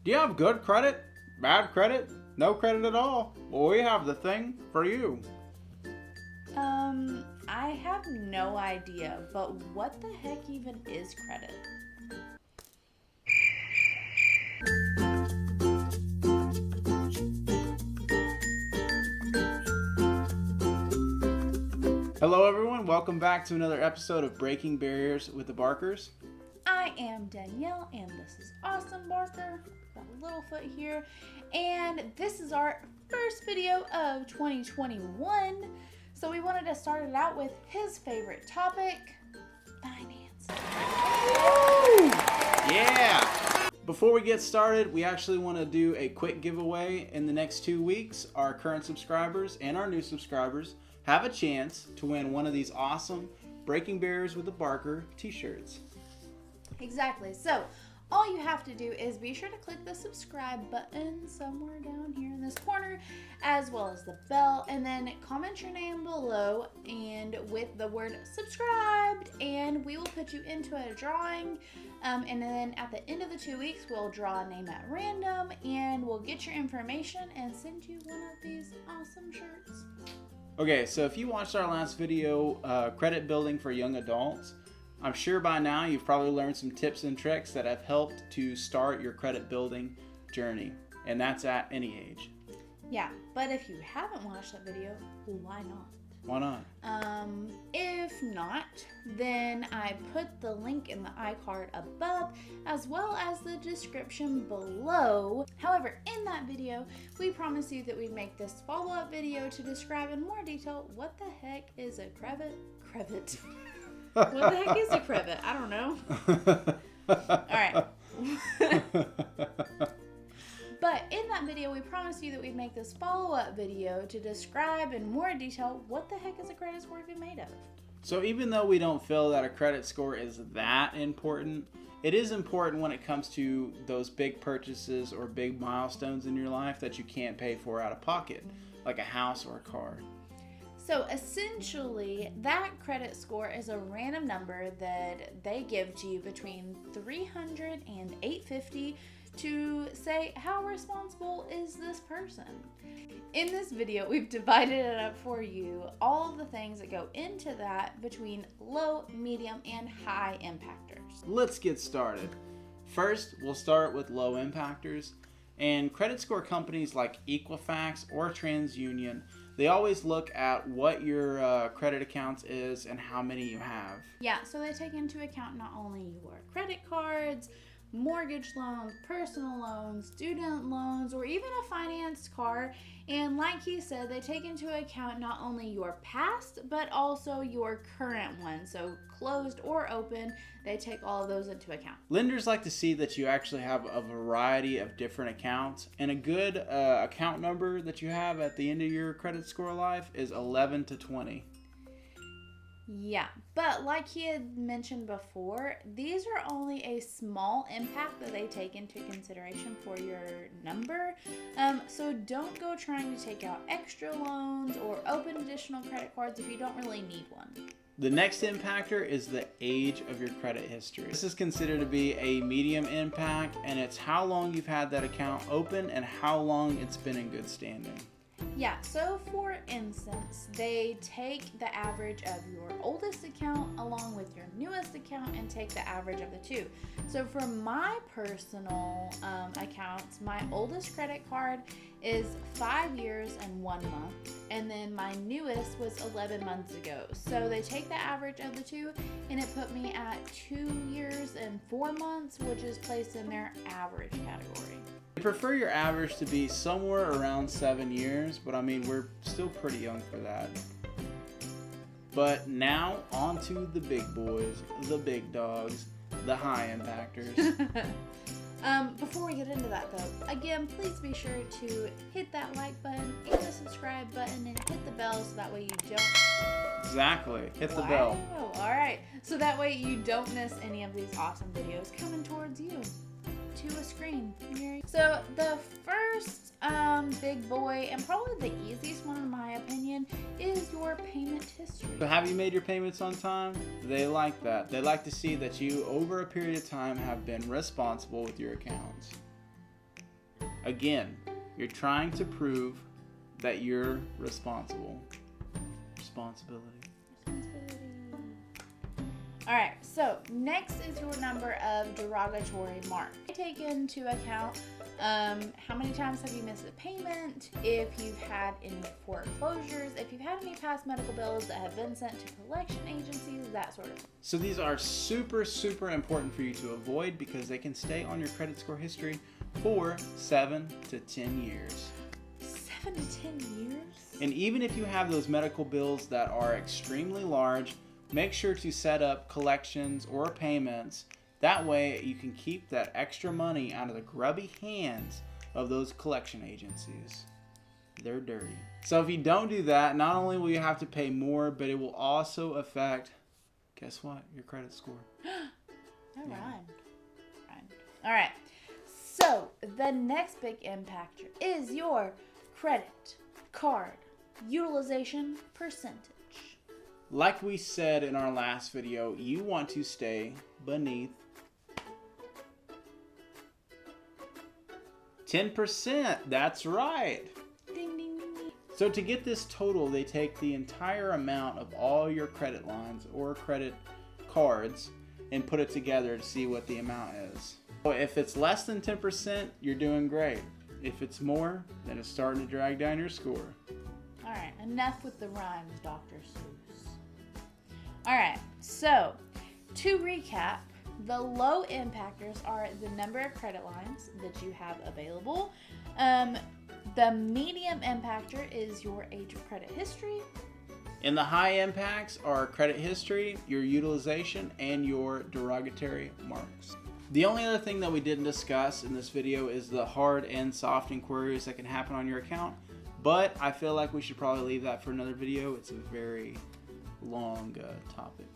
Do you have good credit? Bad credit? No credit at all? Well, we have the thing for you. I have no idea, but what the heck even is credit? Hello everyone, welcome back to another episode of Breaking Barriers with the Barkers. I am Danielle, and this is Austin Barker. Got a little foot here, and this is our first video of 2021. So we wanted to start it out with his favorite topic, finance. Woo! Yeah! Before we get started, we actually want to do a quick giveaway in the next 2 weeks. Our current subscribers and our new subscribers have a chance to win one of these awesome Breaking Barriers with the Barker t-shirts. Exactly. So all you have to do is be sure to click the subscribe button somewhere down here in this corner, as well as the bell, and then comment your name below and with the word subscribed, and we will put you into a drawing. And then at the end of the 2 weeks, we'll draw a name at random, and we'll get your information and send you one of these awesome shirts. Okay, so if you watched our last video, credit building for young adults, I'm sure by now you've probably learned some tips and tricks that have helped to start your credit building journey, and that's at any age. Yeah, but if you haven't watched that video, why not? Why not? If not, then I put the link in the iCard above as well as the description below. However, in that video, we promise you that we'd make this follow-up video to describe in more detail what the heck is a credit. What the heck is a credit? I don't know. Alright. But in that video, we promised you that we'd make this follow-up video to describe in more detail what the heck is a credit score even made of. So even though we don't feel that a credit score is that important, it is important when it comes to those big purchases or big milestones in your life that you can't pay for out of pocket, like a house or a car. So essentially, that credit score is a random number that they give to you between 300 and 850 to say how responsible is this person. In this video, we've divided it up for you, all of the things that go into that between low, medium, and high impactors. Let's get started. First, we'll start with low impactors. And credit score companies like Equifax or TransUnion, they always look at what your credit accounts is and how many you have. Yeah, so they take into account not only your credit cards, mortgage loans, personal loans, student loans, or even a financed car. And like he said, they take into account not only your past, but also your current one. So closed or open, they take all of those into account. Lenders like to see that you actually have a variety of different accounts, and a good account number that you have at the end of your credit score life is 11 to 20. Yeah, but like he had mentioned before, these are only a small impact that they take into consideration for your number. So don't go trying to take out extra loans or open additional credit cards if you don't really need one. The next impactor is the age of your credit history. This is considered to be a medium impact, and it's how long you've had that account open and how long it's been in good standing. Yeah, so for instance, they take the average of your oldest account along with your newest account and take the average of the two. So for my personal accounts, my oldest credit card is 5 years and 1 month, and then my newest was 11 months ago. So they take the average of the two, and it put me at 2 years and 4 months, which is placed in their average category. I prefer your average to be somewhere around 7 years, but I mean, we're still pretty young for that. But now, on to the big boys, the big dogs, the high impactors. Before we get into that though, again, please be sure to hit that like button and the subscribe button and hit the bell so that way you don't... Exactly. Hit the bell. Alright. So that way you don't miss any of these awesome videos coming towards you to a screen. So the first big boy, and probably the easiest one in my opinion, is your payment history. So have you made your payments on time? They like that. They like to see that you, over a period of time, have been responsible with your accounts. Again, you're trying to prove that you're responsible. Responsibility. Alright, so next is your number of derogatory marks. Take into account how many times have you missed a payment, if you've had any foreclosures, if you've had any past medical bills that have been sent to collection agencies, that sort of thing. So these are super, super important for you to avoid because they can stay on your credit score history for 7 to 10 years. 7 to 10 years? And even if you have those medical bills that are extremely large, make sure to set up collections or payments. That way you can keep that extra money out of the grubby hands of those collection agencies. They're dirty. So if you don't do that, not only will you have to pay more, but it will also affect, guess what? Your credit score. All right. All right. So the next big impactor is your credit card utilization percentage. Like we said in our last video, you want to stay beneath 10%. That's right. Ding, ding, ding. So to get this total, they take the entire amount of all your credit lines or credit cards and put it together to see what the amount is. So if it's less than 10%, you're doing great. If it's more, then it's starting to drag down your score. All right, enough with the rhymes, Dr. Seuss. All right, so to recap, the low impactors are the number of credit lines that you have available. The medium impactor is your age of credit history. And the high impacts are credit history, your utilization, and your derogatory marks. The only other thing that we didn't discuss in this video is the hard and soft inquiries that can happen on your account. But I feel like we should probably leave that for another video. It's a very long topic.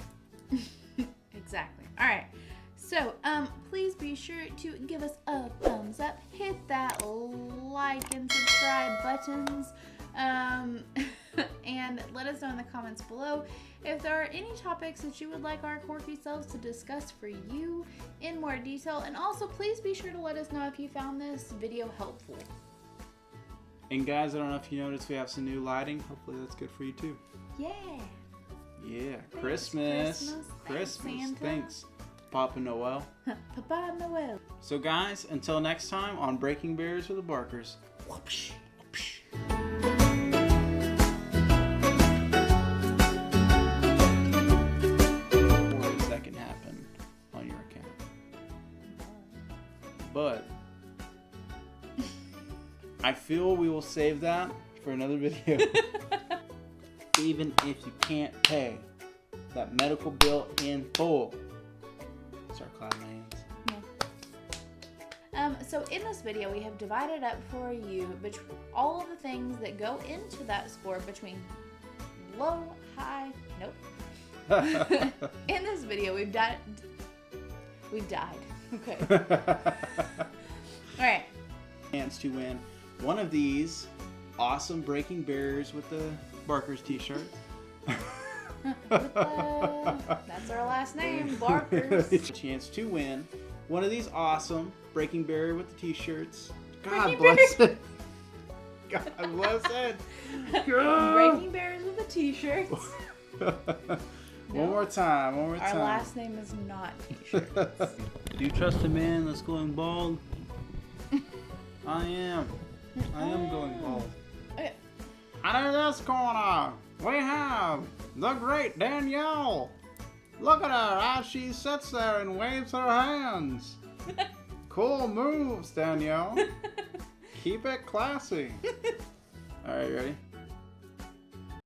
Exactly. All right. So, please be sure to give us a thumbs up, hit that like and subscribe buttons, and let us know in the comments below if there are any topics that you would like our quirky selves to discuss for you in more detail. And also, please be sure to let us know if you found this video helpful. And guys, I don't know if you noticed we have some new lighting. Hopefully that's good for you too. Yeah. Yeah, Thanks, Christmas. Thanks, Santa. Thanks, Papa Noel. Papa Noel. So guys, until next time on Breaking Barriers with the Barkers. Whoopsh, whoopsh. Worries that can happen on your account. But I feel we will save that for another video. Even if you can't pay that medical bill in full. Start clapping my hands. So in this video, we have divided up for you between all of the things that go into that score between low, high, nope. In this video, we've died. Okay. All right. Chance to win one of these awesome Breaking Barriers with the Barkers t-shirts. That's our last name, Barkers. Chance to win one of these awesome Breaking Barrier with the t-shirts. God Breaking bless it. God bless it. Breaking Barriers with the t-shirts. One more time. Our last name is not t-shirts. Do you trust a man that's going bald? I am. I am going bald. Okay. And in this corner, we have the great Danielle. Look at her as she sits there and waves her hands. Cool moves, Danielle. Keep it classy. All right, ready?